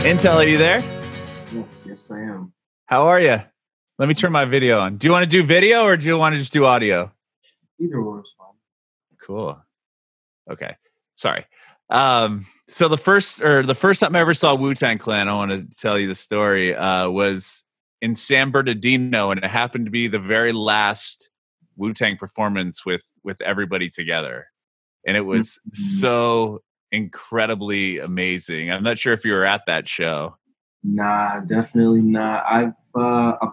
iNTeLL, are you there? Yes, I am. How are you? Let me turn my video on. Do you want to do video or do you want to just do audio? Either or is fine. Cool. Okay. Sorry. So the first time I ever saw Wu-Tang Clan, I want to tell you the story, was in San Bernardino, and it happened to be the very last Wu-Tang performance with everybody together. And it was so incredibly amazing. I'm not sure if you were at that show. Nah, definitely not. I've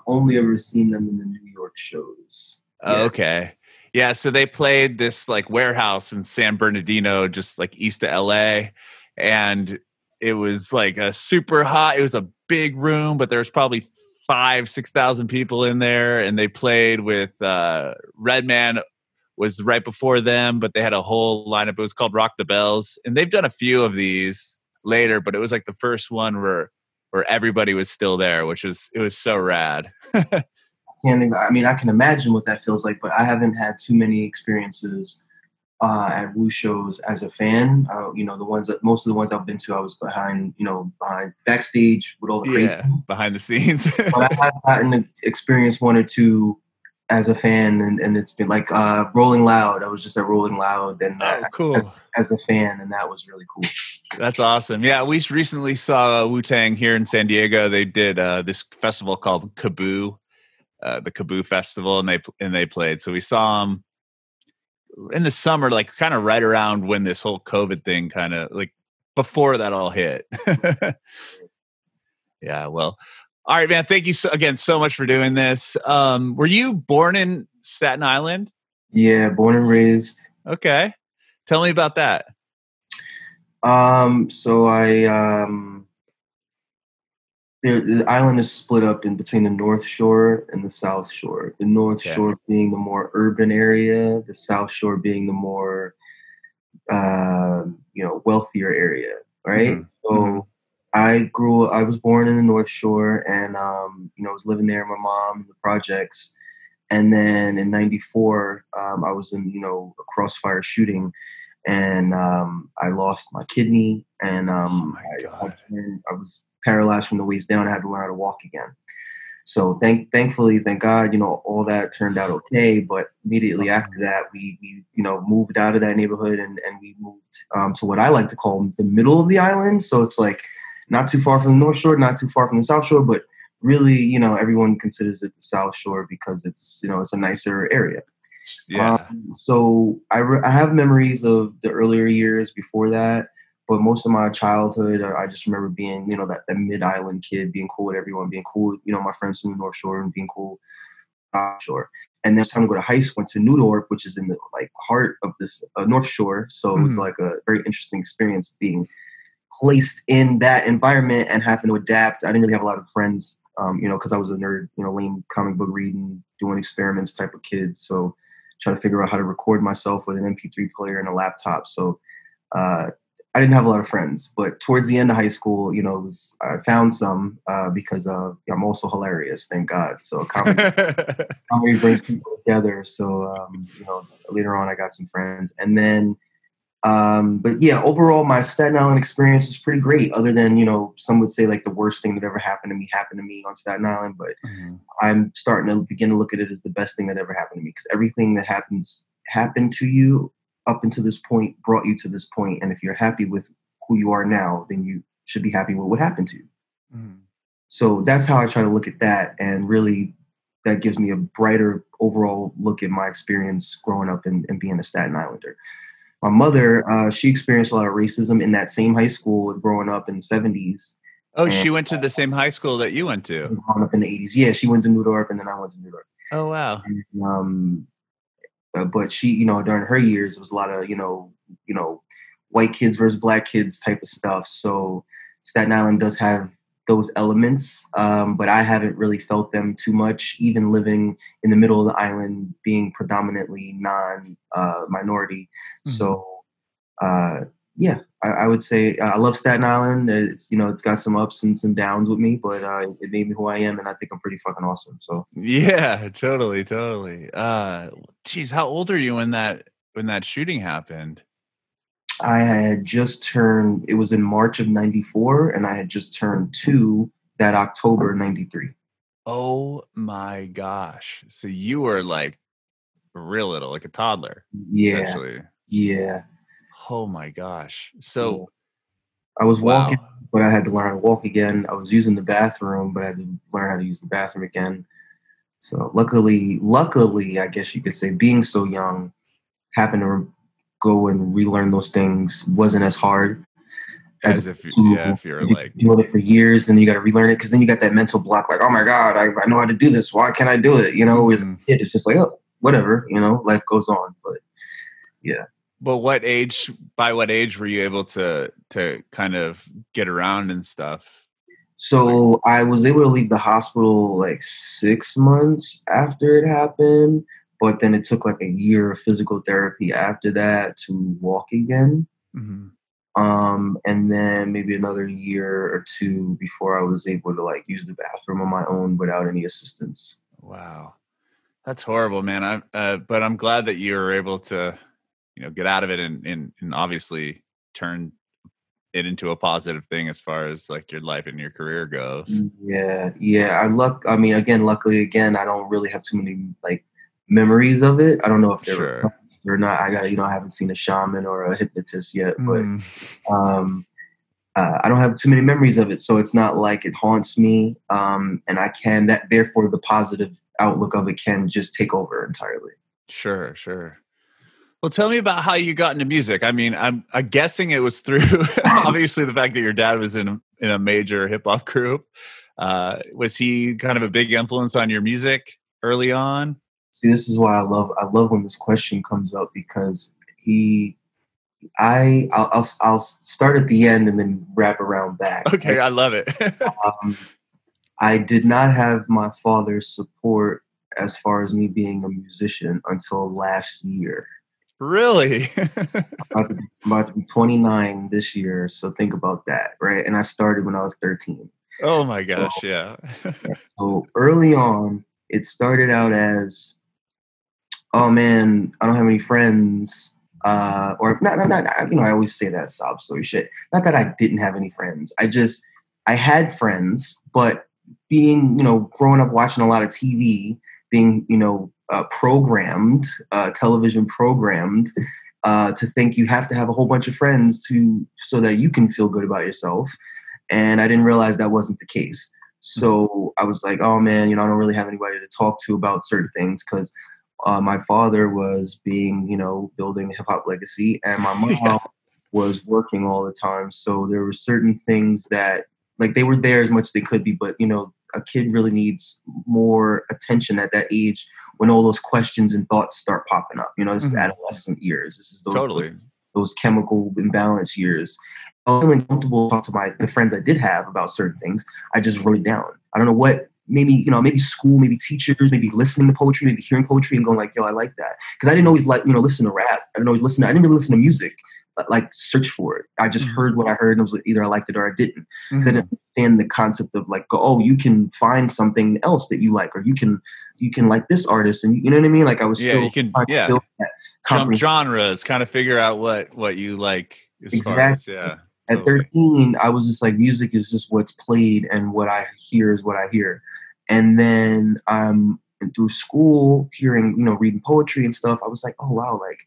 only ever seen them in the New York shows. Yeah. Okay. Yeah, so they played this like warehouse in San Bernardino, just like east of LA. And it was like a super hot, it was a big room, but there was probably 6,000 people in there. And they played with Redman was right before them, but they had a whole lineup. It was called Rock the Bells. And they've done a few of these later, but it was like the first one where everybody was still there, it was so rad. I can imagine what that feels like, but I haven't had too many experiences at Wu shows as a fan. Most of the ones I've been to, I was behind backstage with all the crazy, behind the scenes. But I have gotten to experience one or two as a fan, and it's been like Rolling Loud. I was just at Rolling Loud, and cool. As a fan, and that was really cool. That's awesome. Yeah, we recently saw Wu-Tang here in San Diego. They did this festival called Kaboo. The Kaboo Festival, and they played. So we saw them in the summer, like kind of right around when this whole COVID thing kind of like before that all hit. Yeah, well, all right, man. Thank you again so much for doing this. Were you born in Staten Island? Yeah, born and raised. Okay, tell me about that. So the island is split up in between the North Shore and the South Shore. The North Shore being the more urban area, the South Shore being the more, wealthier area, right? Mm-hmm. So I was born in the North Shore, and I was living there with my mom in the projects. And then in '94, I was in a crossfire shooting, and I lost my kidney, and I was paralyzed from the waist down. I had to learn how to walk again. So thankfully, thank God, all that turned out okay. But immediately after that, we moved out of that neighborhood, and we moved to what I like to call the middle of the island. So it's like not too far from the North Shore, not too far from the South Shore, but really, everyone considers it the South Shore because it's a nicer area. Yeah. So I have memories of the earlier years before that, but most of my childhood, I just remember being, that mid-island kid, being cool with everyone, being cool with, my friends from the North Shore, and being cool South Shore. And then it's time to go to high school, went to New York, which is in the heart of this North Shore. So it was like a very interesting experience being placed in that environment and having to adapt. I didn't really have a lot of friends, because I was a nerd, lame comic book reading, doing experiments type of kid. So trying to figure out how to record myself with an MP3 player and a laptop. So I didn't have a lot of friends, but towards the end of high school, I found some because I'm also hilarious, thank God. So comedy brings people together. So later on, I got some friends, and then. But yeah, overall, my Staten Island experience was pretty great. Other than some would say like the worst thing that ever happened to me on Staten Island. But I'm starting to begin to look at it as the best thing that ever happened to me, because everything that happened to you up until this point brought you to this point. And if you're happy with who you are now, then you should be happy with what happened to you. So that's how I try to look at that, and really that gives me a brighter overall look at my experience growing up and being a Staten Islander. My mother, she experienced a lot of racism in that same high school growing up in the 70s. Oh, she went to the same high school that you went to? Growing up in the 80s. Yeah, she went to New York, and then I went to New York. Oh, wow. And, but she, during her years, it was a lot of, white kids versus black kids type of stuff. So Staten Island does have those elements, but I haven't really felt them too much, even living in the middle of the island, being predominantly non-minority. So, yeah, I would say I love Staten Island. It's it's got some ups and some downs with me, but it made me who I am, and I think I'm pretty fucking awesome. So yeah, totally. Geez, how old are you when that shooting happened? I had just turned, it was in March of 94, and I had just turned 2 that October 93. Oh my gosh. So you were like real little, like a toddler, Yeah, essentially. yeah, Oh my gosh. yeah. So I was walking, wow. but I had to learn how to walk again. I was using the bathroom, but I had to learn how to use the bathroom again. So luckily, I guess you could say, being so young, having to go and relearn those things wasn't as hard as As if yeah, to if you're if you've like been doing it for years and then you got to relearn it because then you got that mental block like, oh my God, I know how to do this. Why can't I do it? You know, as a mhm. kid, it's just like, oh, whatever, you know, life goes on. But yeah. But by what age were you able to kind of get around and stuff? Like So I was able to leave the hospital like 6 months after it happened, but then it took like a year of physical therapy after that to walk again. mhm. And then maybe another year or two before I was able to like use the bathroom on my own without any assistance. Wow. That's horrible, man. But I'm glad that you were able to, get out of it and obviously turn it into a positive thing as far as like your life and your career goes. Yeah, yeah. I mean, again, luckily, again, I don't really have too many like memories of it. I don't know if they're Sure. repressed or not. I got, I haven't seen a shaman or a hypnotist yet, but Mm, um, I don't have too many memories of it, so it's not like it haunts me. And I can that therefore the positive outlook of it can just take over entirely. sure, sure. Well, tell me about how you got into music. I mean, I'm guessing it was through obviously the fact that your dad was in a major hip hop group. Was he kind of a big influence on your music early on? See, this is why I love when this question comes up because he I'll start at the end and then wrap around back. Okay, Right? I love it. Um, I did not have my father's support as far as me being a musician until last year. Really? I'm about to be 29 this year, so think about that, right? And I started when I was 13. Oh my So, gosh, yeah. yeah, so early on, it started out as, oh man, I don't have any friends. Or not, I always say that sob story shit. Not that I didn't have any friends. I had friends, but being, growing up watching a lot of TV, being, television programmed, to think you have to have a whole bunch of friends so that you can feel good about yourself. And I didn't realize that wasn't the case. Mhm. So I was like, oh man, I don't really have anybody to talk to about certain things because my father was building a hip hop legacy, and my Yeah. mom was working all the time. So there were certain things that, like, they were there as much as they could be, but a kid really needs more attention at that age when all those questions and thoughts start popping up. This is Mhm. adolescent years. This is Totally. those chemical imbalance years. I was feeling comfortable to talk to the friends I did have about certain things. I just wrote it down. I don't know what, maybe school, maybe teachers, maybe listening to poetry, maybe hearing poetry and going like, yo, I like that. Because I didn't always like, listen to rap. I didn't really listen to music, like search for it. I just Mhm. heard what I heard and it was either I liked it or I didn't. Because I Mhm. didn't understand the concept of like, oh, you can find something else that you like, or you can like this artist, and you know what I mean? Like I was Yeah, you still can trying to build that jump comprehension. genres, kind of figure out what you like as far Exactly. as yeah, At totally. 13, I was just like, music is just what's played, and what I hear is what I hear. And then through school, hearing, reading poetry and stuff, I was like, oh wow, like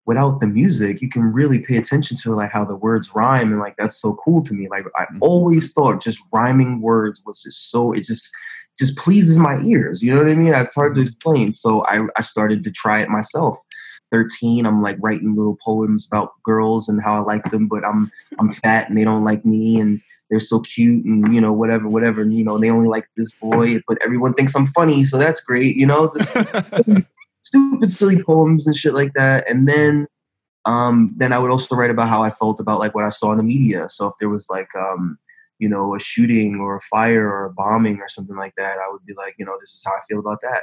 without the music, you can really pay attention to like how the words rhyme, and like that's so cool to me. Like I Mhm. always thought just rhyming words was just it just pleases my ears. You know what I mean? It's hard to Mhm. explain. So I started to try it myself. 13, I'm like writing little poems about girls and how I like them, but I'm fat and they don't like me, and they're so cute and whatever, whatever. And they only like this boy, but everyone thinks I'm funny, so that's great. Just stupid, silly poems and shit like that. And then I would also write about how I felt about like what I saw in the media. So if there was like a shooting or a fire or a bombing or something like that, I would be like, this is how I feel about that.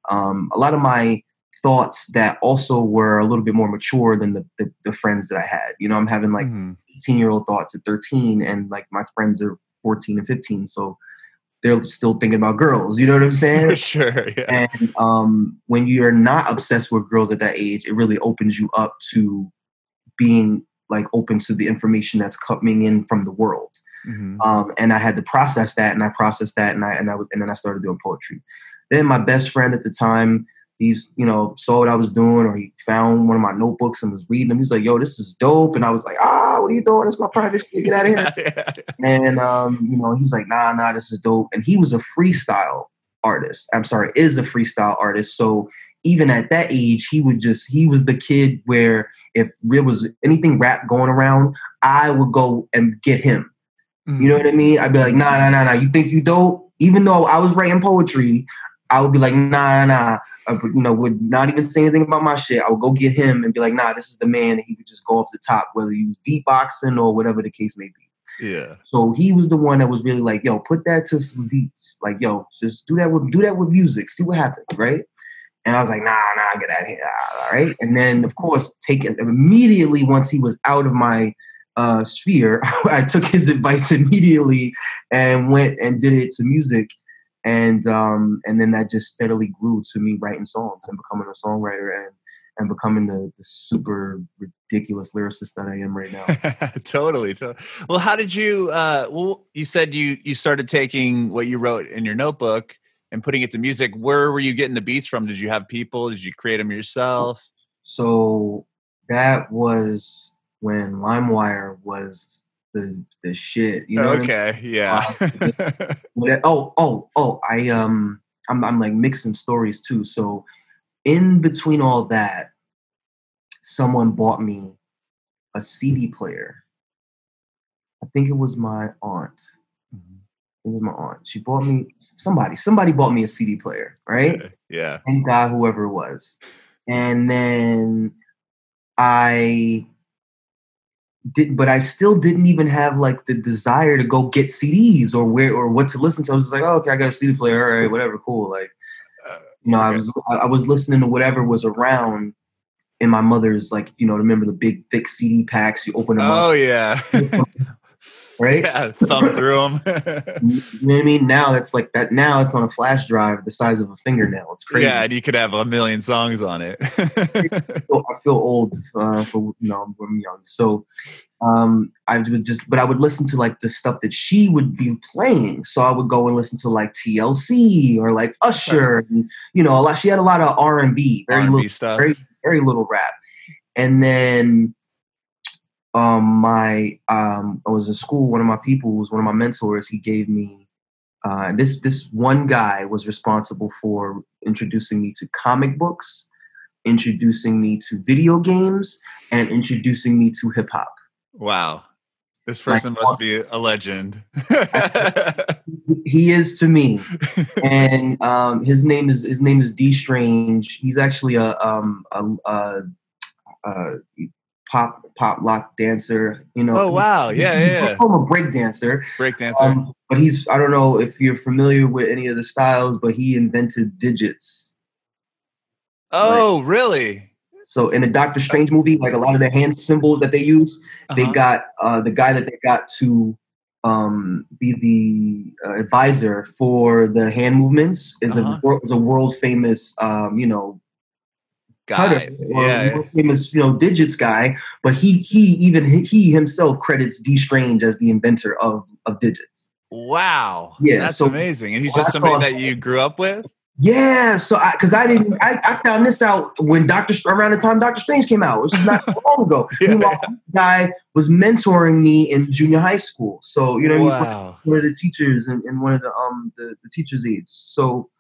A lot of my thoughts that also were a little bit more mature than the friends that I had. I'm having like Mhm. 18-year-old thoughts at 13, and like my friends are 14 and 15, so they're still thinking about girls. You know what I'm saying? For sure, yeah. And when you're not obsessed with girls at that age, it really opens you up to being like open to the information that's coming in from the world. And I had to process that, and I processed that, and then I started doing poetry. Then my best friend at the time, he's, you know, saw what I was doing, or he found one of my notebooks and was reading them. He's like, "Yo, this is dope." And I was like, "Ah, what are you doing? That's my private shit. Get out of here." And you know, he was like, nah, this is dope. And he was a freestyle artist. Is a freestyle artist. So even at that age, he was the kid where if there was anything rap going around, I would go and get him. You know what I mean? I'd be like, nah. You think you dope? Even though I was writing poetry, I would be like, nah. I would, you know, would not even say anything about my shit. I would go get him and be like, nah, this is the man. And he would just go off the top, whether he was beatboxing or whatever the case may be. Yeah. So he was the one that was really like, yo, put that to some beats. Like, yo, just do that with music. See what happens, right? And I was like, nah, get out of here. All right. And then, of course, take it immediately once he was out of my sphere, I took his advice immediately and went and did it to music. And then that just steadily grew to me writing songs and becoming a songwriter and becoming the super ridiculous lyricist that I am right now. Totally. Well, how did you, you said you started taking what you wrote in your notebook and putting it to music. Where were you getting the beats from? Did you have people? Did you create them yourself? So that was when LimeWire was the shit. You know? Okay. Yeah. I'm like mixing stories too. So in between all that, someone bought me a CD player. I think it was my aunt. It was my aunt. She bought me somebody bought me a CD player, right? Yeah. Thank God, whoever it was. And then I still didn't even have like the desire to go get CDs or what to listen to. I was just like, oh, okay, I got a CD player. All right, whatever, cool. Like, you know, okay. I was listening to whatever was around in my mother's, like, you know, remember the big thick CD packs? You open them up. Oh yeah. Right? Yeah, thumb through them. You know what I mean? Now it's like that. Now it's on a flash drive the size of a fingernail. It's crazy. Yeah, and you could have 1 million songs on it. I feel old for, you know, I'm young. So I would listen to like the stuff that she would be playing. So I would go and listen to like TLC or like Usher, and, you know, she had a lot of R&B, very little stuff, very little rap. And then I was in school. One of my people was one of my mentors. He gave me this one guy was responsible for introducing me to comic books, introducing me to video games, and introducing me to hip hop. Wow. This person must be a legend. He is to me. And his name is D Strange. He's actually a pop lock dancer, you know. Oh wow, yeah. I'm a break dancer. But I don't know if you're familiar with any of the styles, but he invented digits. Oh, like, really? So in the Doctor Strange movie, like a lot of the hand symbols that they use, they got the guy that they got to be the advisor for the hand movements is a world famous, you know, guy, famous, you know, digits guy. But he himself credits D Strange as the inventor of digits. Wow, yeah, that's amazing. And he's just somebody that you grew up with. Yeah, so I found this out when around the time Doctor Strange came out, which is not so long ago. Meanwhile, this guy was mentoring me in junior high school. So, you know, wow. One of the teachers and one of the teachers' aides. So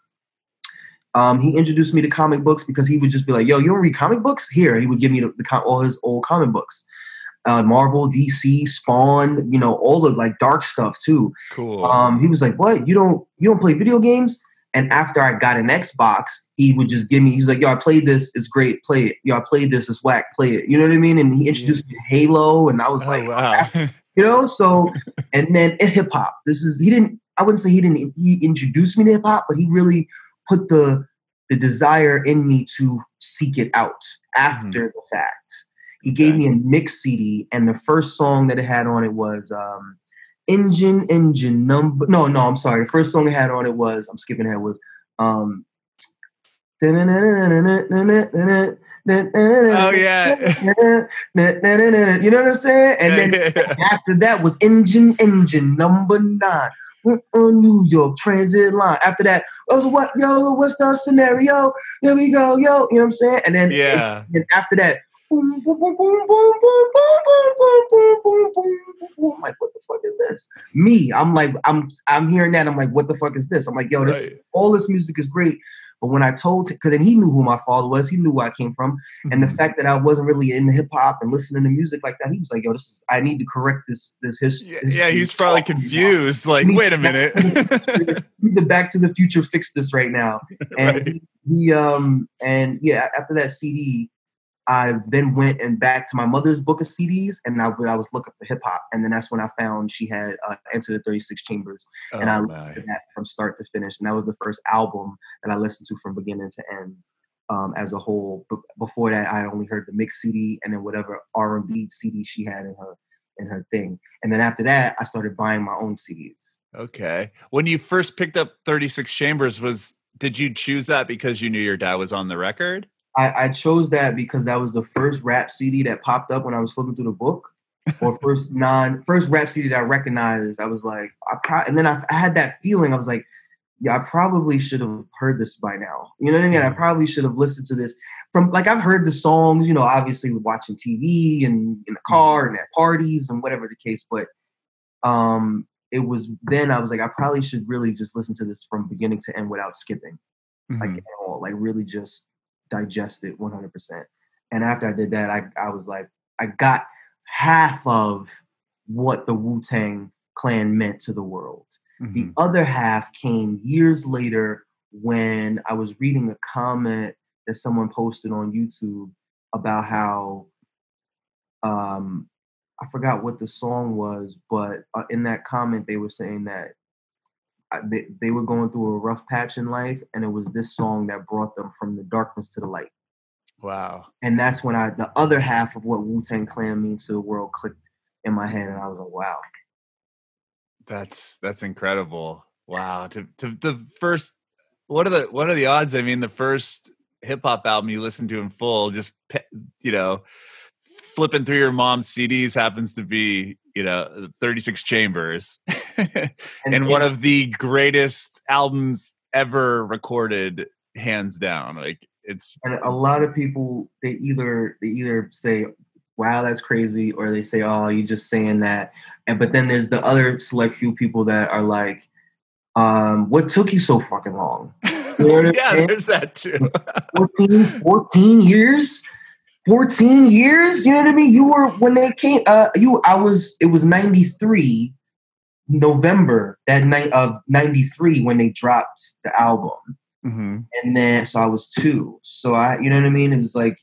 he introduced me to comic books because he would just be like, yo, you don't read comic books? Here. He would give me all his old comic books. Marvel, DC, Spawn, you know, all the like dark stuff too. Cool. He was like, what? You don't play video games? And after I got an Xbox, he would just give me, he's like, yo, I played this. It's great. Play it. Yo, I played this. It's whack. Play it. You know what I mean? And he introduced me to Halo. And I was like, wow. You know, so, and then hip hop. I wouldn't say he introduced me to hip hop, but he really put the desire in me to seek it out after the fact. He gave me a mix CD, and the first song that it had on it was, Engine number. No, I'm sorry. The first song I had on it was, I'm skipping ahead, was Oh yeah. You know what I'm saying? And then Yeah. after that was engine number 9. On New York Transit line. After that, oh what yo, what's the scenario? Here we go, yo. You know what I'm saying? And then, Yeah. and after that, boom, boom, boom, boom, boom, boom, boom, boom, boom, boom, boom, boom, boom. I'm like, what the fuck is this? Me, I'm like, I'm hearing that. I'm like, what the fuck is this? I'm like, yo, this Right. all this music is great. But when I told him, because then he knew who my father was, he knew where I came from, and the fact that I wasn't really into hip hop and listening to music like that, he was like, "Yo, I need to correct this Yeah, yeah, history. he's probably confused. Like, We need wait a to back minute. to the future. We need to Back to the Future fix this right now." And Right. he and yeah, after that CD, I then went and back to my mother's book of CDs, and I was looking for hip hop, and then that's when I found she had Enter the 36 Chambers, and I Oh listened to my. that from start to finish, and that was the first album that I listened to from beginning to end, as a whole. But before that, I only heard the mix CD and then whatever R&B CD she had in her thing, and then after that, I started buying my own CDs. Okay. When you first picked up 36 Chambers, did you choose that because you knew your dad was on the record? I chose that because that was the first rap CD that popped up when I was flipping through the book, or first rap CD that I recognized. I was like, and then I had that feeling. I was like, yeah, I probably should have heard this by now. You know what I mean? I Mhm. probably should have listened to this from, like, I've heard the songs, obviously watching TV and in the car Mhm. and at parties and whatever the case. But it was then I was like, I probably should really just listen to this from beginning to end without skipping, like at Mhm. all, like really just digest it 100%. And after I did that, I was like, I got half of what the Wu-Tang Clan meant to the world. The Mhm. other half came years later when I was reading a comment that someone posted on YouTube about how um, I forgot what the song was, but in that comment they were saying that they were going through a rough patch in life, and it was this song that brought them from the darkness to the light. Wow. And that's when the other half of what Wu-Tang Clan means to the world clicked in my head, and I was like, wow. That's incredible. Wow. To the first what are the odds? I mean, the first hip hop album you listen to in full, just you know, flipping through your mom's CDs happens to be, 36 Chambers. And And one of the greatest albums ever recorded, hands down. Like it's and a lot of people they either say, wow, that's crazy, or they say, oh, you're just saying that. And but then there's the other select few people that are like, what took you so fucking long? You know what I'm yeah, saying? there's that too. 14 years? 14 years? You know what I mean? You were when they came, it was 93, November that night of 93 when they dropped the album. Mhm. And then so I was 2. So you know what I mean? It's like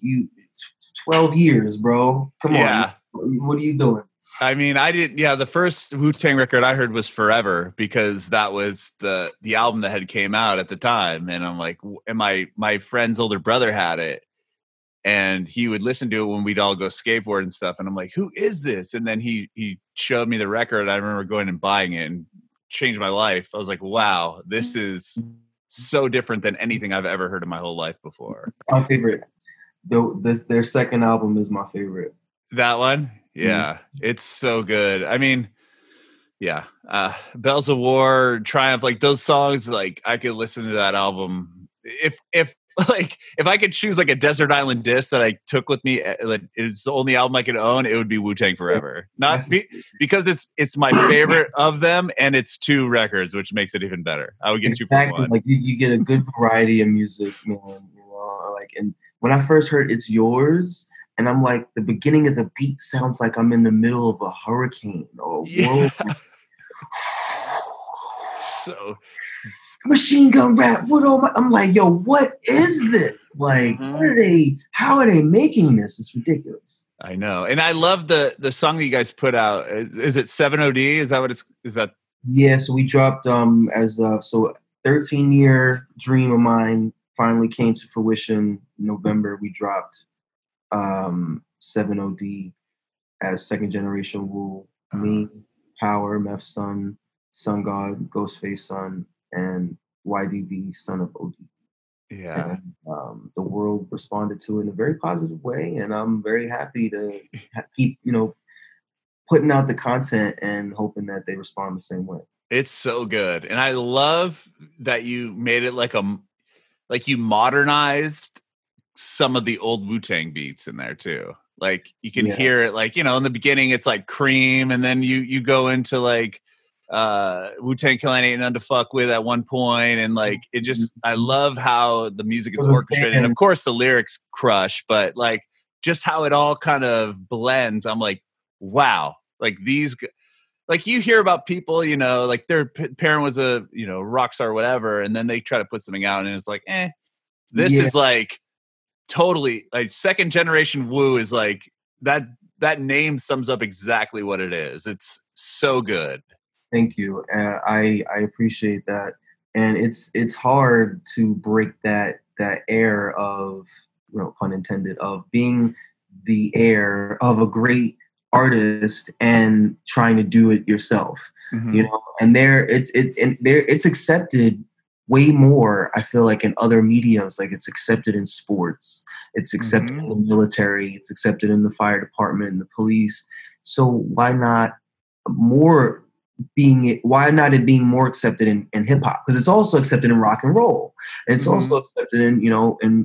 12 years, bro. Come on. Yeah. What are you doing? I mean, I didn't. Yeah, the first Wu-Tang record I heard was Forever because that was the album that had came out at the time, and I'm like, and my friend's older brother had it, and he would listen to it when we'd all go skateboard and stuff, and I'm like, who is this? And then he showed me the record. I remember going and buying it and changed my life. I was like, wow, this is so different than anything I've ever heard in my whole life before. My favorite. Their second album is my favorite. That one, Mhm. yeah, it's so good. I mean, yeah, Bells of War, Triumph, like those songs, like I could listen to that album if like if I could choose like a desert island disc that I took with me, like it's the only album I could own, it would be Wu-Tang Forever. Not because it's my favorite of them, and it's 2 records, which makes it even better. I would get 2 for Exactly. 1. Like you get a good variety of music, man. Like, and when I first heard "It's Yours," and I'm like, the beginning of the beat sounds like I'm in the middle of a hurricane or a Yeah, whirlwind. so. Machine gun rap. I'm like, yo, what is this? Like, Mhm. how are they making this? It's ridiculous. I know, and I love the song that you guys put out. Is it 7OD? Is that what it's? Is that? Yeah, so we dropped as so 13-year dream of mine finally came to fruition in November. We dropped 7OD as second generation Wu. Uh-huh. Me, Power, Meth Son, Sun God, Ghostface Son, and YDB, son of OD. Yeah. and the world responded to it in a very positive way. And I'm very happy to keep, putting out the content and hoping that they respond the same way. It's so good. And I love that you made it like you modernized some of the old Wu-Tang beats in there too. Like you can Yeah. hear it, like, in the beginning it's like Cream, and then you go into like Wu-Tang Clan ain't none to fuck with at one point, and like it just, I love how the music is For the orchestrated, and of fans, course the lyrics crush, but like just how it all kind of blends. I'm like, wow, like like you hear about people, like their parent was a rock star or whatever, and then they try to put something out and it's like, this yeah. is like totally like second generation Wu is like that name sums up exactly what it is. It's so good. Thank you. I appreciate that, and it's hard to break that air of, pun intended, of being the heir of a great artist and trying to do it yourself. Mm-hmm. And it's accepted way more. I feel like in other mediums, like it's accepted in sports, it's accepted Mm-hmm. in the military, it's accepted in the fire department and the police. So why not more why not it being more accepted in hip hop? Because it's also accepted in rock and roll. And it's Mm-hmm. also accepted in,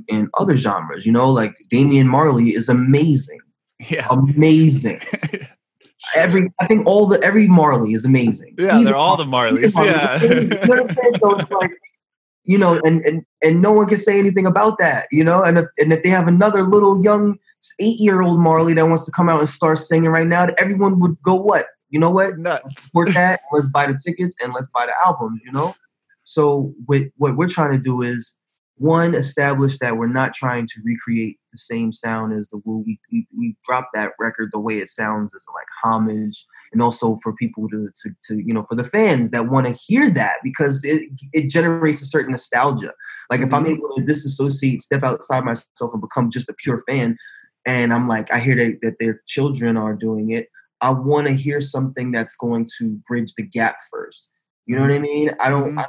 in other genres, like Damian Marley is amazing. Yeah. Amazing. Sure. I think every Marley is amazing. Yeah, they're all the Marleys. Yeah. You know what I'm saying? So it's like, and no one can say anything about that, and if they have another little young 8-year-old Marley that wants to come out and start singing right now, everyone would go, what? You know what? Let's Nuts. support that. Let's buy the tickets and let's buy the albums. So what we're trying to do is, one, establish that we're not trying to recreate the same sound as the Wu. We dropped that record the way it sounds as like homage, and also for people to for the fans that want to hear that, because it generates a certain nostalgia. Like if I'm able to disassociate, step outside myself, and become just a pure fan, and I'm like, I hear that their children are doing it, I want to hear something that's going to bridge the gap first. You know what I mean? I don't,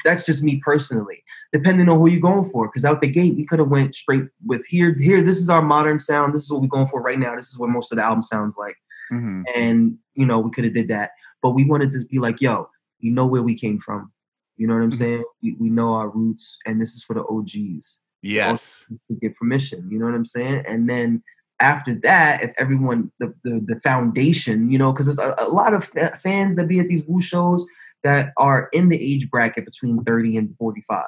that's just me personally, depending on who you're going for. Because out the gate, we could have went straight with here, this is our modern sound. This is what we're going for right now. This is what most of the album sounds like. Mm-hmm. And, we could have did that. But we wanted to be like, yo, you know where we came from. You know what I'm saying? We know our roots, and this is for the OGs. Yes. To get permission. You know what I'm saying? And then after that, if everyone, the foundation, because there's a lot of fans that be at these Wu shows that are in the age bracket between 30 and 45.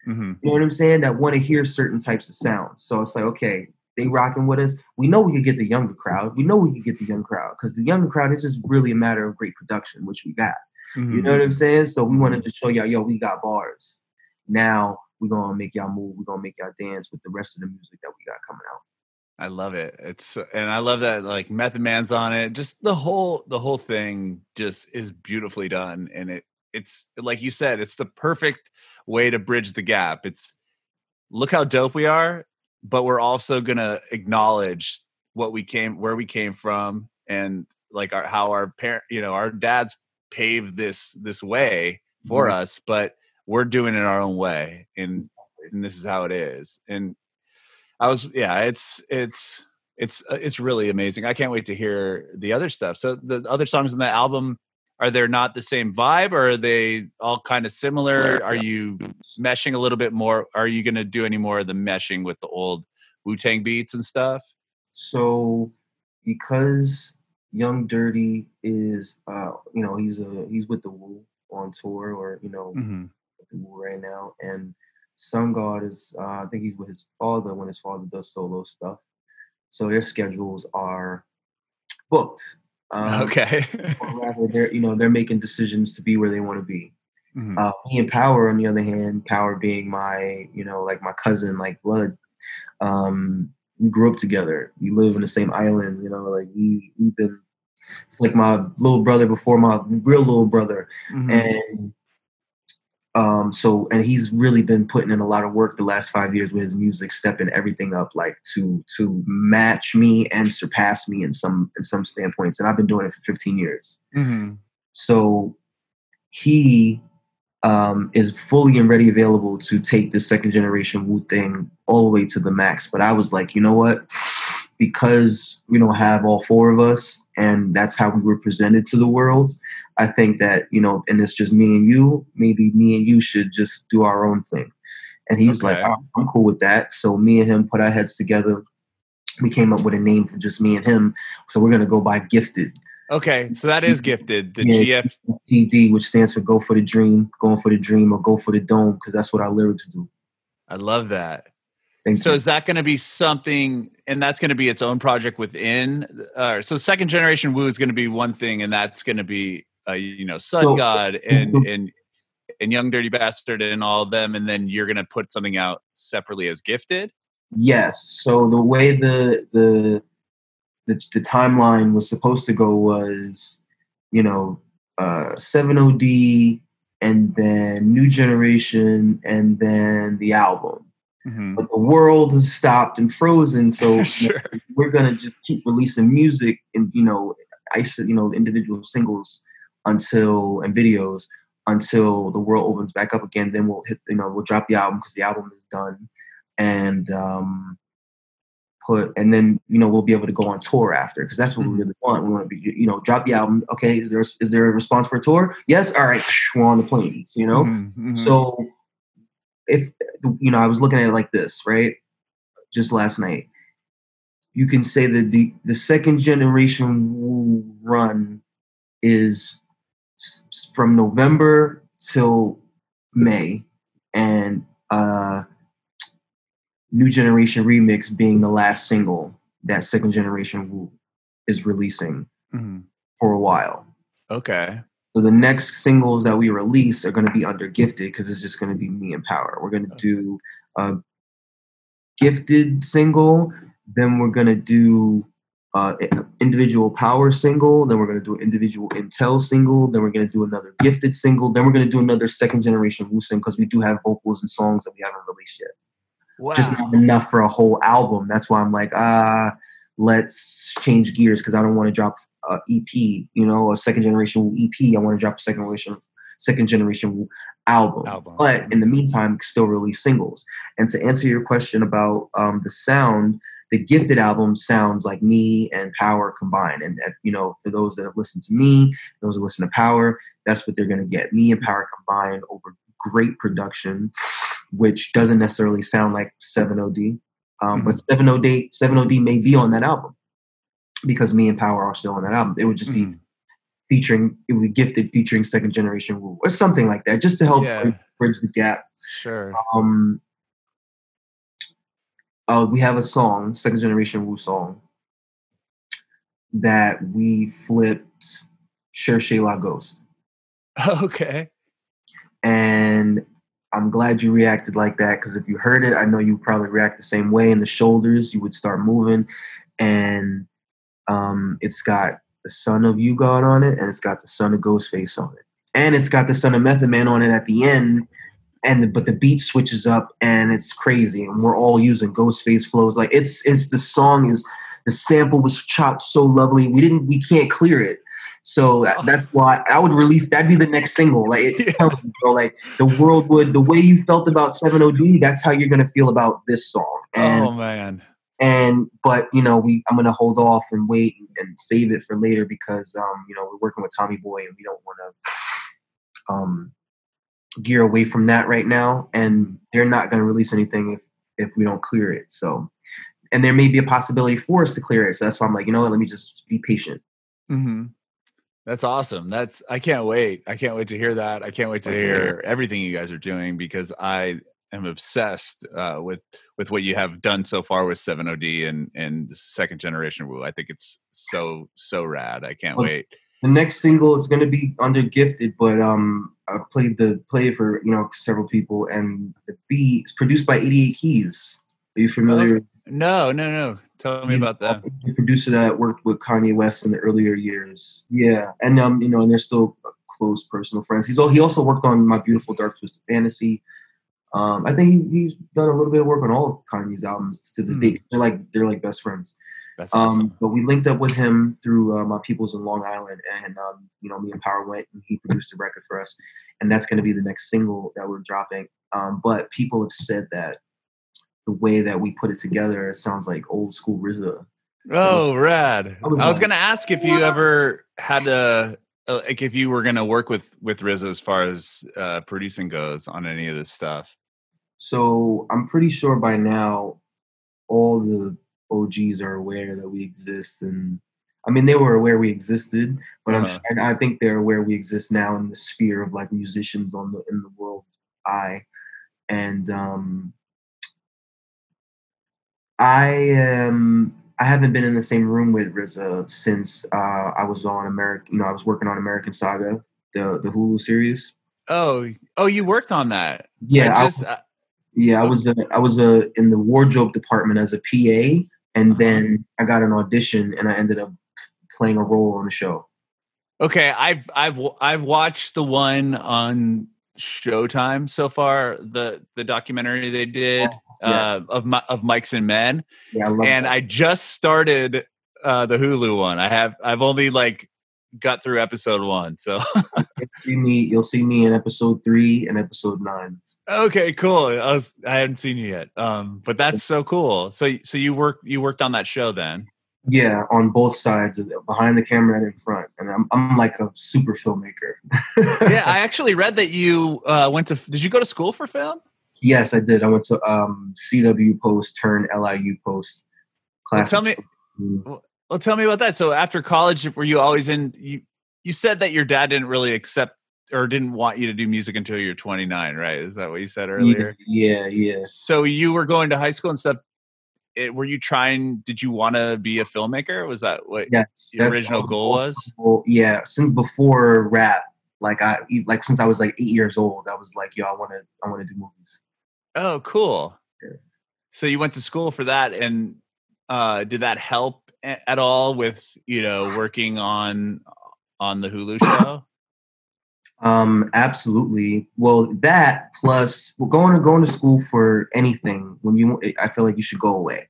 Mm-hmm. You know what I'm saying? That want to hear certain types of sounds. So it's like, okay, they rocking with us. We know we could get the younger crowd. We know we could get the young crowd, because the younger crowd is just really a matter of great production, which we got. Mm-hmm. You know what I'm saying? So we wanted to show y'all, yo, we got bars. Now we're gonna make y'all move. We're gonna make y'all dance with the rest of the music that we got coming out. I love it. And I love that like Method Man's on it. Just the whole thing just is beautifully done. And it's like you said, it's the perfect way to bridge the gap. It's, look how dope we are, but we're also gonna acknowledge where we came from, and like how our parent, our dads paved this way for us, but we're doing it our own way, and this is how it is. And it's really amazing. I can't wait to hear the other stuff. So the other songs on the album, are they not the same vibe, or are they all kind of similar? Are you meshing a little bit more? Are you going to do any more of the meshing with the old Wu-Tang beats and stuff? So because Young Dirty is, he's with the Wu on tour, or Mm-hmm. with the Wu right now, and Sun God is, I think he's with his father when his father does solo stuff. So their schedules are booked. Okay. Or rather, they're making decisions to be where they want to be. Mm-hmm. Me and Power, on the other hand, Power being my, like my cousin, like blood. We grew up together. We live in the same island. Like we've been. It's like my little brother before my real little brother, Mm-hmm. and and he's really been putting in a lot of work the last 5 years with his music, stepping everything up, like to match me and surpass me in some standpoints. And I've been doing it for 15 years. Mm-hmm. So he is fully and ready available to take the second generation Wu thing all the way to the max. But I was like, you know what? Because we don't have all four of us, and that's how we were presented to the world. I think that, you know, and it's just me and you. Maybe me and you should just do our own thing. And he was like, Okay. oh, I'm cool with that. So me and him put our heads together. We came up with a name for just me and him. So we're gonna go by Gifted. Okay, so that is Gifted. The Yeah, GF. GFTD, which stands for Go for the Dream, Going for the Dream, or Go for the Dome, because that's what our lyrics do. I love that. Thank So you. is that going to be something, and that's going to be its own project within? So second generation Wu is going to be one thing, and that's going to be, you know, Sun So, God and Young Dirty Bastard and all of them, and then you're going to put something out separately as Gifted. yes. So the way the timeline was supposed to go was, you know, 7OD, and then New Generation, and then the album. Mm-hmm. But the world has stopped and frozen, so Sure. we're gonna just keep releasing music and, you know, individual singles until and videos until the world opens back up again. Then we'll hit, you know, we'll drop the album because the album is done, and and then, you know, we'll be able to go on tour after, because that's what we really want. We want to be, you know, drop the album. Okay, is there a response for a tour? Yes. All right, we're on the planes. You know, so if, you know, I was looking at it like this, right? Just last night, you can say that the second generation Wu run is from November till May, and New Generation Remix being the last single that second generation Wu is releasing for a while. Okay. So the next singles that we release are going to be under Gifted, because it's just going to be me and Power. We're going to do a Gifted single, then we're going to do individual Power single, then we're going to do an individual iNTeLL single, then we're going to do another Gifted single, then we're going to do another second generation Wu single, because we do have vocals and songs that we haven't released yet. Wow. Just not enough for a whole album. That's why I'm like, let's change gears, because I don't want to drop an EP, you know, a second generation Wu EP. I want to drop a second generation Wu album. But in the meantime, still release singles. And to answer your question about the sound, the Gifted album sounds like me and Power combined. And, you know, for those that have listened to me, those who listen to Power, that's what they're going to get. Me and Power combined over great production, which doesn't necessarily sound like 7OD. But 7OD may be on that album, because me and Power are still on that album. It would just be it would be Gifted featuring second generation Wu or something like that, just to help bridge the gap. Sure. We have a song, second generation Wu song, that we flipped Cherchez La Ghost. Okay. And I'm glad you reacted like that, because if you heard it, I know you probably react the same way. In the shoulders, you would start moving, and it's got the son of You God on it, and it's got the son of Ghostface on it, and it's got the son of Method Man on it at the end. But the beat switches up, and it's crazy, and we're all using Ghostface flows. Like it's the song is, the sample was chopped so lovely. We can't clear it. So that's why I would release. That'd be the next single. Like it tells you, bro, like the world would, the way you felt about 7OD, that's how you're gonna feel about this song. And, oh man. But you know, I'm gonna hold off and wait and save it for later, because you know, we're working with Tommy Boy, and we don't want to gear away from that right now. And they're not gonna release anything if we don't clear it. So, and there may be a possibility for us to clear it. So that's why I'm like, you know what, let me just be patient. That's awesome. I can't wait. I can't wait to hear that. I can't wait to hear everything you guys are doing, because I am obsessed with what you have done so far with 7OD and the second generation Wu. I think it's so rad. I can't wait. The next single is going to be under Gifted, but I played it for, you know, several people, and the beat is produced by 88 Keys. Are you familiar? No. Tell me about that. The producer that worked with Kanye West in the earlier years. Yeah, and you know, and they're still close personal friends. He also worked on My Beautiful Dark Twisted Fantasy. I think he's done a little bit of work on all of Kanye's albums to this date. They're like best friends. That's awesome. But we linked up with him through my peoples in Long Island, and me and Power went, and he produced a record for us, and that's going to be the next single that we're dropping. But people have said that the way that we put it together, it sounds like old school RZA. Oh, rad. I was I was like, gonna ask if you ever had to, like, if you were gonna work with RZA as far as producing goes on any of this stuff. so I'm pretty sure by now all the OGs are aware that we exist, and I mean they were aware we existed, but I think they're aware we exist now in the sphere of like musicians in the world eye, and I haven't been in the same room with RZA since I was on American. I was working on American Saga, the Hulu series. Oh, you worked on that. I Yeah, just I was in the wardrobe department as a PA, and uh-huh. then I got an audition, and I ended up playing a role on the show. Okay, I've watched the one on Showtime so far, the documentary they did Yes, of Mikes and Men, yeah, I love and that. I just started the Hulu one. I've only like got through episode 1, so You'll see me in episode 3 and episode 9. okay, cool. I hadn't seen you yet, but that's so cool. So you worked on that show then? Yeah, on both sides of it, behind the camera and in front, and I'm like a super filmmaker. Yeah, I actually read that you went to. Did you go to school for film? Yes, I did. I went to CW Post turned LIU Post Well, class tell of me. 20. Well, tell me about that. So after college, were you always in? You said that your dad didn't really accept or didn't want you to do music until you're 29, right? Is that what you said earlier? Yeah. So you were going to high school and stuff. Were you trying? Did you want to be a filmmaker? Was that what Yes, your that's original goal was? yeah. Since before rap, like since I was like 8 years old, I was like, yo, I want to do movies. Oh, cool. Yeah. So you went to school for that, and did that help at all with working on the Hulu show? Absolutely. Well, that plus well, going to school for anything I feel like you should go away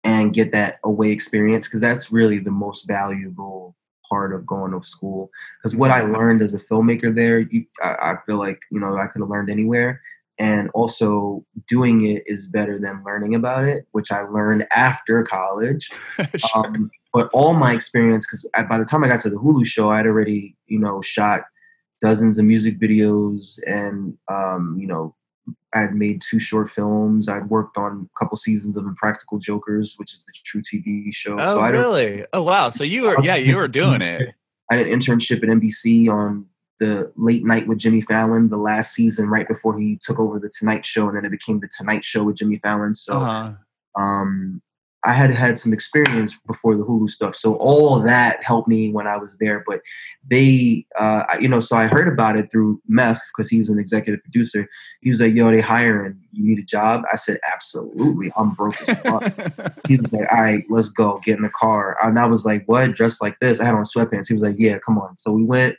and get that away experience because that's really the most valuable part of going to school. Because what I Mm-hmm. learned as a filmmaker there, I feel like I could have learned anywhere. And also, doing it is better than learning about it, which I learned after college. Sure. But all my experience, because by the time I got to the Hulu show, I'd already shot dozens of music videos, and I had made 2 short films. I'd worked on a couple seasons of Impractical Jokers, which is the true TV show. Oh, So really? Oh, wow. So you were doing it. I had an internship at NBC on the Late Night with Jimmy Fallon, the last season right before he took over the Tonight Show, and then it became the Tonight Show with Jimmy Fallon. So Uh-huh. um, I had some experience before the Hulu stuff, so all that helped me when I was there. But they, so I heard about it through Meth because he was an executive producer. He was like, "Yo, they hiring. You need a job?" I said, "Absolutely. I'm broke as fuck." He was like, "All right, let's go. Get in the car." And I was like, "What? Dressed like this?" I had on sweatpants. He was like, "Yeah, come on." So we went.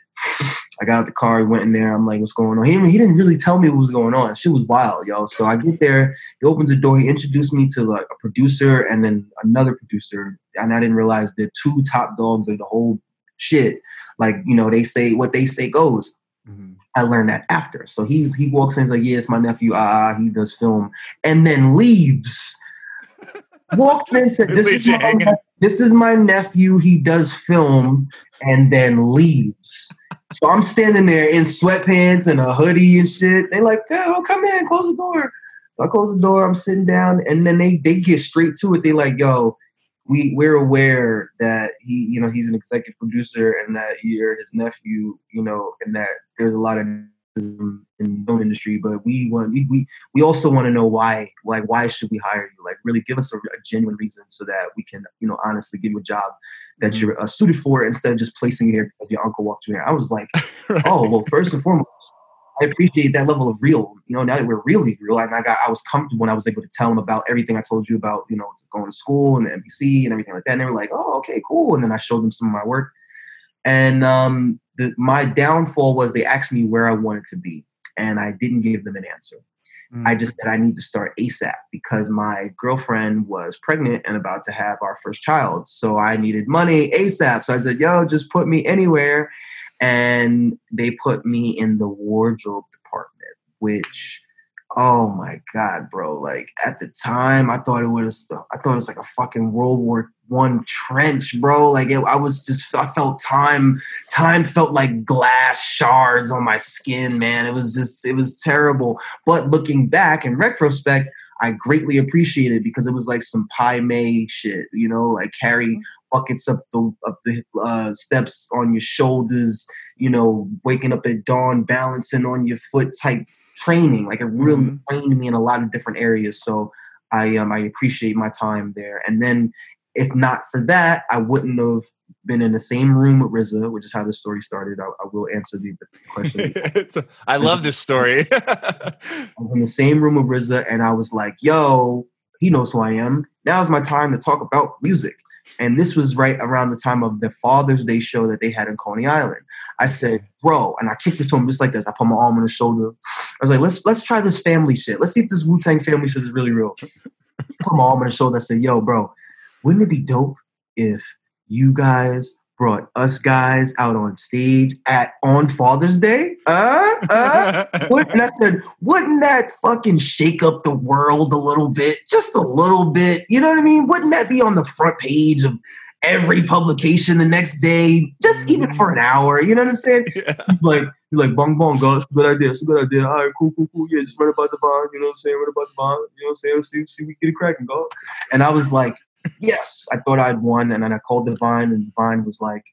I got out the car, we went in there. I'm like, "What's going on?" He didn't really tell me what was going on. Shit was wild, yo. So I get there. He opens the door. He introduced me to like a producer and then another producer. And I didn't realize they're 2 top dogs of the whole shit. Like, they say what they say goes. Mm-hmm. I learned that after. So he walks in, he's like, "Yeah, it's my nephew. He does film," and then leaves. Walks in, said, this is my nephew. He does film," and then leaves. So I'm standing there in sweatpants and a hoodie and shit. They're like, "Oh, come in, close the door." So I close the door. I'm sitting down, and then they get straight to it. They like, "Yo, we're aware that he's an executive producer and that you're his nephew, and that there's a lot of in the film industry, but we also want to know why should we hire you? Like, really give us a genuine reason so that we can honestly give you a job that Mm-hmm. you're suited for instead of just placing you here because your uncle walked you here." I was like, Right. "Oh, well, first and foremost, I appreciate that level of real. Now that we're really real," and I was comfortable when I was able to tell them about everything I told you about, going to school and the NBC and everything like that. And they were like, "Oh, okay, cool." And then I showed them some of my work. And my downfall was they asked me where I wanted to be, and I didn't give them an answer. I just said I need to start ASAP because my girlfriend was pregnant and about to have our first child. So I needed money ASAP. So I said, yo, just put me anywhere. And they put me in the wardrobe department, which, oh my God, bro. Like at the time, I thought it was like a fucking World War I trench, bro. Like I felt time felt like glass shards on my skin, man. It was terrible. But looking back in retrospect, I greatly appreciate it because it was like some Pai Mei shit, like carry buckets up the steps on your shoulders, waking up at dawn, balancing on your foot type training. Like it really trained me in a lot of different areas. So I appreciate my time there. And then if not for that, I wouldn't have been in the same room with RZA, which is how the story started. I will answer the question. I love this story. I was in the same room with RZA, and I was like, yo, he knows who I am. Now's my time to talk about music. And this was right around the time of the Father's Day show that they had in Coney Island. I said, bro, and I kicked it to him just like this. I put my arm on his shoulder. I was like, let's try this family shit. Let's see if this Wu-Tang family shit is really real. I put my arm on his shoulder. I said, yo, bro, wouldn't it be dope if you guys brought us guys out on stage on Father's Day? And I said, wouldn't that fucking shake up the world a little bit? Just a little bit. You know what I mean? Wouldn't that be on the front page of every publication the next day? Just even for an hour. You know what I'm saying? Yeah. You're like, bong bong, God, it's a good idea. It's a good idea. All right, cool. Yeah, just write about the bond. You know what I'm saying? Write about the bond. You know what I'm saying? See we get it cracking, God. And I was like, yes, I thought I'd won. And then I called Divine, and Divine was like,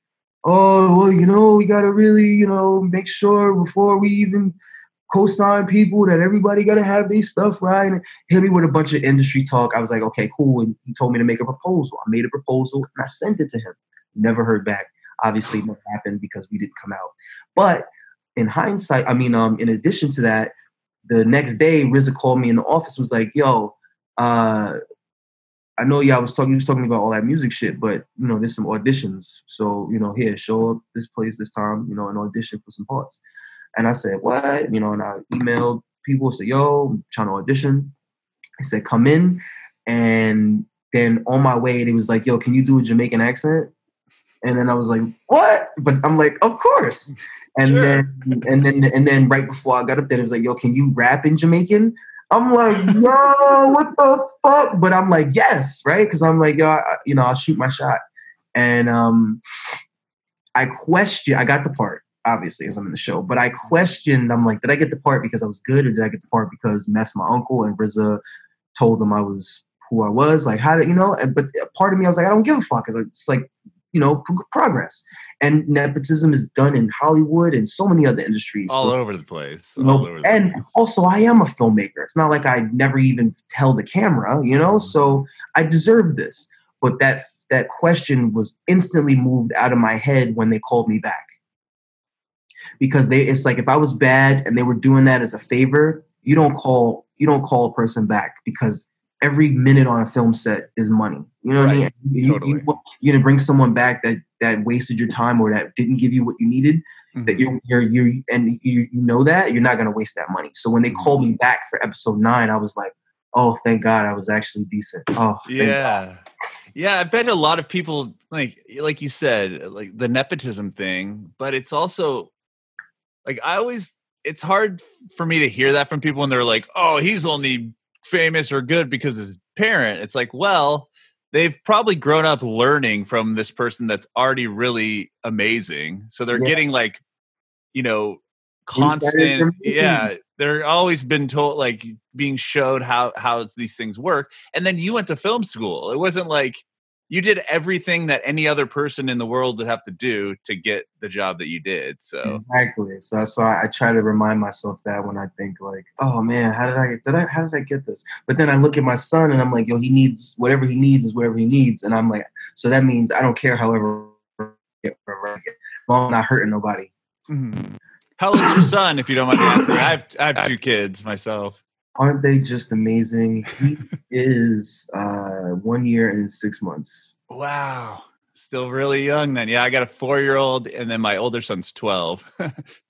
oh, well, we got to really, make sure before we even co-sign people that everybody got to have their stuff right. And hit me with a bunch of industry talk. I was like, okay, cool. And he told me to make a proposal. I made a proposal and I sent it to him. Never heard back. Obviously, it never happened because we didn't come out. But in hindsight, in addition to that, the next day, RZA called me in the office, was like, yo, I know y'all was talking about all that music shit, but there's some auditions. So, here, show up this place this time, an audition for some parts. And I said, what? And I emailed people, said, yo, I'm trying to audition. I said, come in. And then on my way, it was like, yo, can you do a Jamaican accent? And then I was like, what? But I'm like, of course. And sure. then right before I got up there, it was like, yo, can you rap in Jamaican? I'm like, yo, what the fuck? But I'm like, yes, right? Because I'm like, yo, I'll shoot my shot. And I got the part, obviously, as I'm in the show. But I questioned, I'm like, did I get the part because I was good? Or did I get the part because Meth's my uncle and RZA told him I was who I was? Like, how did, But part of me, I was like, I don't give a fuck. It's like, progress. And nepotism is done in Hollywood and so many other industries. All over the place. Also, I am a filmmaker. It's not like I never even held the camera, so I deserve this. But that question was instantly moved out of my head when they called me back. Because it's like if I was bad and they were doing that as a favor, you don't call a person back because every minute on a film set is money. You know what I mean? Totally. You're gonna bring someone back that wasted your time or that didn't give you what you needed. Mm-hmm. That you know that you're not gonna waste that money. So when they called me back for episode 9, I was like, oh, thank God, I was actually decent. Oh, yeah, yeah. I bet a lot of people like you said, like the nepotism thing, but it's also like it's hard for me to hear that from people when they're like, oh, he's only famous or good because his parent. It's like, well, they've probably grown up learning from this person that's already really amazing. So they're getting like, constant. Yeah. They're always been told, like being showed how these things work. And then you went to film school. It wasn't like you did everything that any other person in the world would have to do to get the job that you did. So exactly. So that's why I try to remind myself that when I think like, oh man, how did I get this? But then I look at my son and I'm like, yo, he needs whatever he needs is whatever he needs. And I'm like, so that means I don't care however I get, as long as I'm not hurting nobody. Mm-hmm. How old is your son, if you don't mind me asking? I have 2 kids myself. Aren't they just amazing? He is 1 year and 6 months. Wow. Still really young then. Yeah, I got a 4-year-old and then my older son's 12.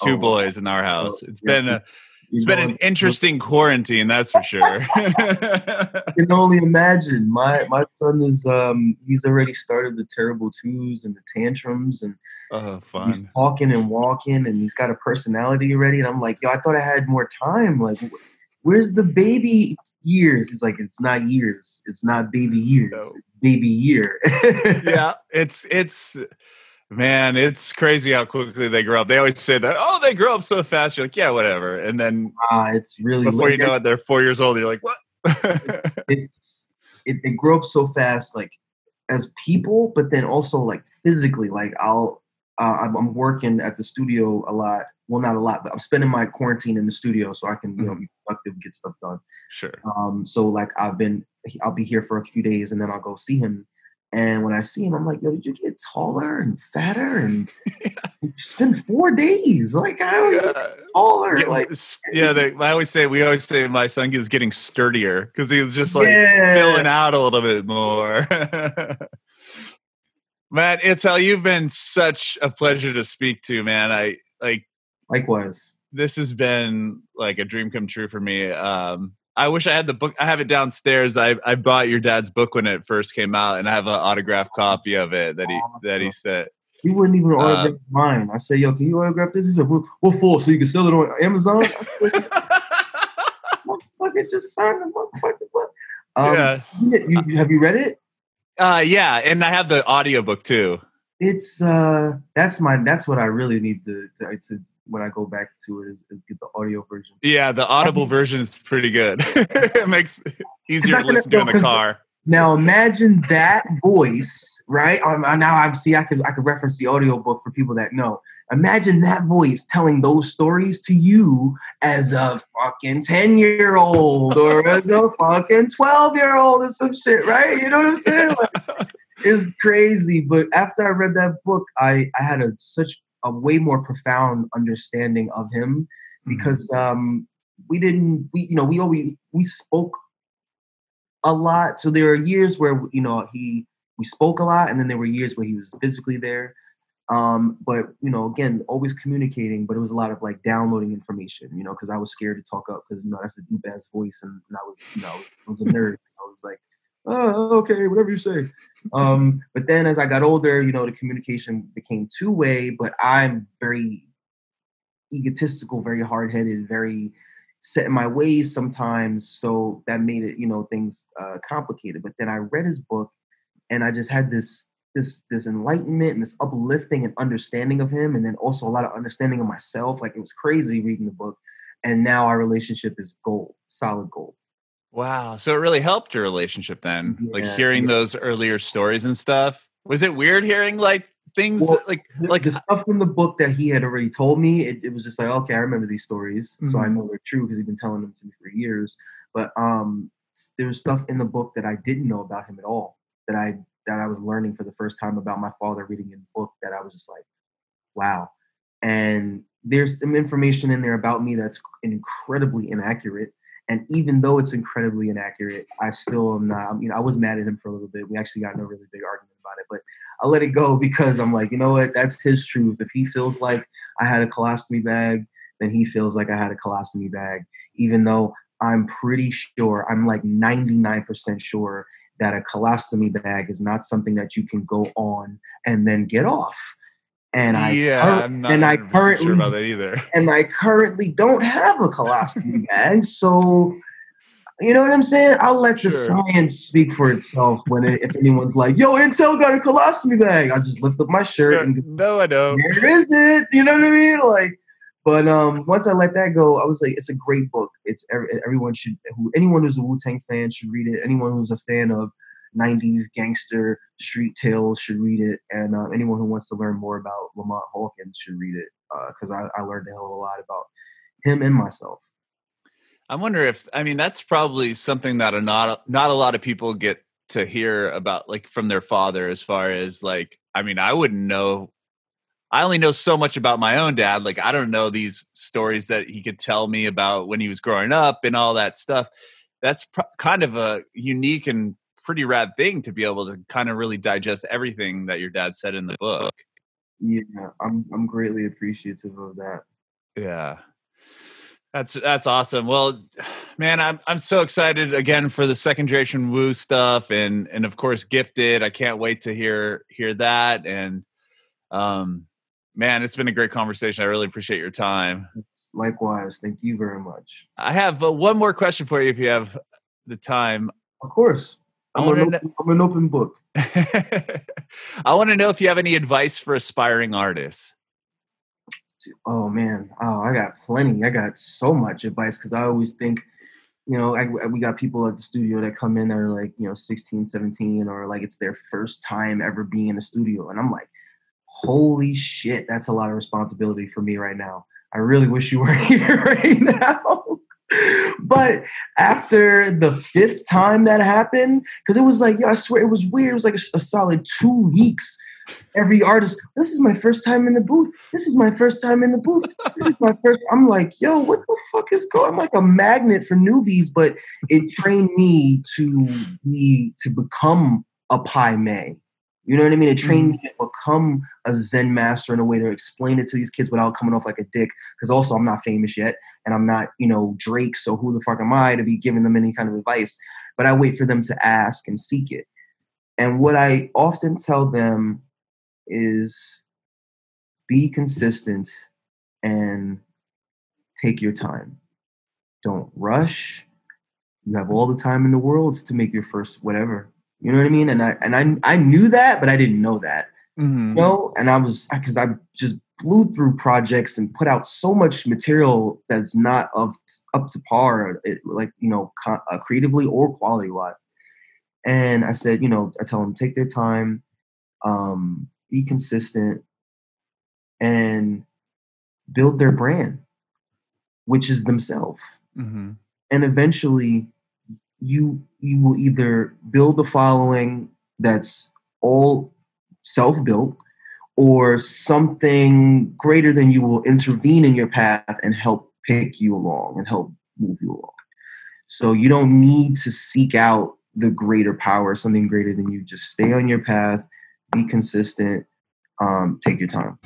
2 boys in our house. It's been It's been an interesting quarantine, that's for sure. I can only imagine. My son is he's already started the terrible twos and the tantrums, and Oh, he's fun. talking and walking, and he's got a personality already. And I'm like, yo, I thought I had more time. Like, where's the baby years? He's like, it's not years. It's not baby years. No. It's baby year. Yeah, it's man, it's crazy how quickly they grow up. They always say that, oh, they grow up so fast. You're like, yeah, whatever. And then It's really before you know it, they're 4 years old. You're like, what? They grow up so fast, like as people, but then also like physically. Like I'm working at the studio a lot. Well, not a lot, but I'm spending my quarantine in the studio so I can be productive, get stuff done. Sure. So like I'll be here for a few days and then I'll go see him. And when I see him, I'm like, yo, did you get taller and fatter? And it's been 4 days. Like, how are you taller? I always say, my son is getting sturdier because he was just like filling out a little bit more. Man, iNTeLL, you've been such a pleasure to speak to, man. Likewise. This has been like a dream come true for me. I wish I had the book. I have it downstairs. I bought your dad's book when it first came out, and I have an autographed copy of it that he sent. He wouldn't even autograph mine. I said, "Yo, can you autograph this?" He said, "What for? So you can sell it on Amazon?" I said, "Motherfucker, just sign the motherfucking book." Have you read it? Yeah, and I have the audiobook too. It's that's what I really need to when I go back to it is get the audio version. Yeah, the audible version is pretty good. It makes it easier to listen to in the car. Now imagine that voice, right? I could reference the audiobook for people that know. Imagine that voice telling those stories to you as a fucking 10-year-old or as a fucking 12-year-old or some shit, right? You know what I'm saying? Like, it's crazy. But after I read that book, I had such a way more profound understanding of him because we spoke a lot. So there are years where we spoke a lot, and then there were years where he was physically there. But again, always communicating, but it was a lot of like downloading information, because I was scared to talk up because that's a deep ass voice, and I was a nerd. So I was like, oh, okay, whatever you say. But then as I got older, the communication became two-way, but I'm very egotistical, very hard-headed, very set in my ways sometimes. So that made it, things complicated. But then I read his book and I just had this enlightenment and this uplifting and understanding of him. And then also a lot of understanding of myself. Like, it was crazy reading the book. And now our relationship is gold, solid gold. Wow. So it really helped your relationship then, like hearing those earlier stories and stuff. Was it weird hearing like things like the stuff in the book that he had already told me? It was just like, okay, I remember these stories, so I know they're true because he's been telling them to me for years. But there was stuff in the book that I didn't know about him at all, that I was learning for the first time about my father reading in the book, that I was just like, wow. And there's some information in there about me that's incredibly inaccurate. And even though it's incredibly inaccurate, I still am not, I was mad at him for a little bit. We actually got in a really big argument about it, but I let it go because I'm like, you know what? That's his truth. If he feels like I had a colostomy bag, then he feels like I had a colostomy bag, even though I'm pretty sure, I'm like 99% sure that a colostomy bag is not something that you can go on and then get off. And I'm not currently sure about that either. And I currently don't have a colostomy bag, so you know what I'm saying? I'll let the science speak for itself. If anyone's like, "Yo, iNTeLL got a colostomy bag," I'll just lift up my shirt and no, I don't. Where is it? You know what I mean? Like, but once I let that go, I was like, it's a great book. It's anyone who's a Wu-Tang fan should read it. Anyone who's a fan of 90s gangster street tales should read it, and anyone who wants to learn more about Lamont Hawkins should read it, because I learned a hell of a lot about him and myself. I wonder if, that's probably something that not a lot of people get to hear about, like from their father, as far as like, I wouldn't know. I only know so much about my own dad. Like, I don't know these stories that he could tell me about when he was growing up and all that stuff. That's kind of a unique and pretty rad thing to be able to kind of really digest everything that your dad said in the book. Yeah, I'm greatly appreciative of that. Yeah. That's awesome. Well, man, I'm so excited again for the second generation Wu stuff, and of course Gifted. I can't wait to hear that. And man, it's been a great conversation. I really appreciate your time. Likewise, thank you very much. I have one more question for you, if you have the time. Of course, I'm an open book. I want to know if you have any advice for aspiring artists. Oh man, I got plenty. I got so much advice because I always think, you know, we got people at the studio that come in that are like, you know, 16, 17, or like it's their first time ever being in the studio. And I'm like, holy shit, that's a lot of responsibility for me right now. I really wish you were here right now. But after the fifth time that happened, because it was like, yo, I swear it was weird. It was like a solid 2 weeks. Every artist, this is my first time in the booth. This is my first time in the booth. This is my first. I'm like, yo, what the fuck is going? I'm like a magnet for newbies, but it trained me to become a Pai Mei. You know what I mean? It trained me to become a Zen master in a way to explain it to these kids without coming off like a dick. Because also I'm not famous yet, and I'm not, you know, Drake. So who the fuck am I to be giving them any kind of advice? But I wait for them to ask and seek it. And what I often tell them is be consistent and take your time. Don't rush. You have all the time in the world to make your first whatever. You know what I mean? And I knew that, but I didn't know that. Mm-hmm. You know, and because I just blew through projects and put out so much material that's not up to par, like, you know, creatively or quality wise. And I said, you know, I tell them take their time, be consistent, and build their brand, which is themselves. Mm-hmm. And eventually you will either build a following that's all self-built, or something greater than you will intervene in your path and help pick you along and help move you along. So you don't need to seek out the greater power, something greater than you. Just stay on your path, be consistent, take your time.